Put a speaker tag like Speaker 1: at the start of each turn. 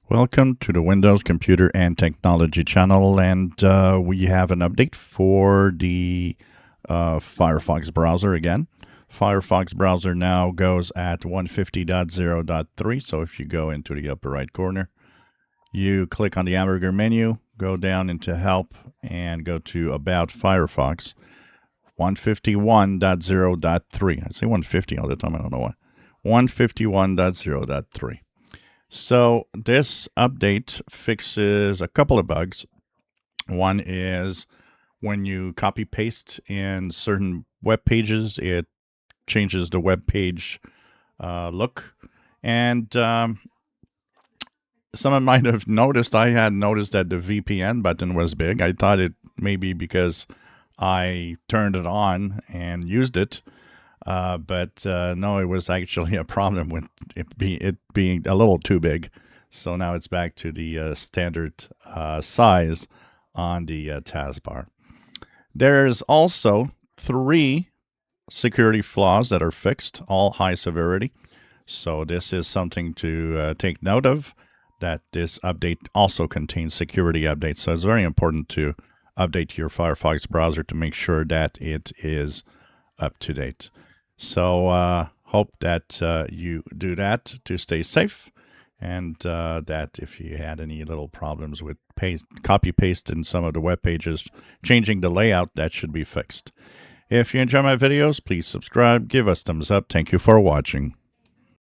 Speaker 1: Welcome to the Windows Computer and Technology channel, and we have an update for the Firefox browser again. Firefox browser now goes at 150.0.3, so if you go into the upper right corner, you click on the hamburger menu, go down into Help, and go to About Firefox. 151.0.3. I say 150 all the time, I don't know why. 151.0.3. So this update fixes a couple of bugs. One is when you copy paste in certain web pages, it changes the web page look. And someone might have noticed, I had noticed that the VPN button was big. I thought it maybe because I turned it on and used it. But no, it was actually a problem with it being a little too big. So now it's back to the standard size on the taskbar. There's also 3 security flaws that are fixed, all high severity. So this is something to take note of, that this update also contains security updates. So it's very important to update your Firefox browser to make sure that it is up to date. So hope that you do that to stay safe, and that if you had any little problems with copy paste in some of the web pages, changing the layout, that should be fixed. If you enjoy my videos, please subscribe, give us thumbs up. Thank you for watching.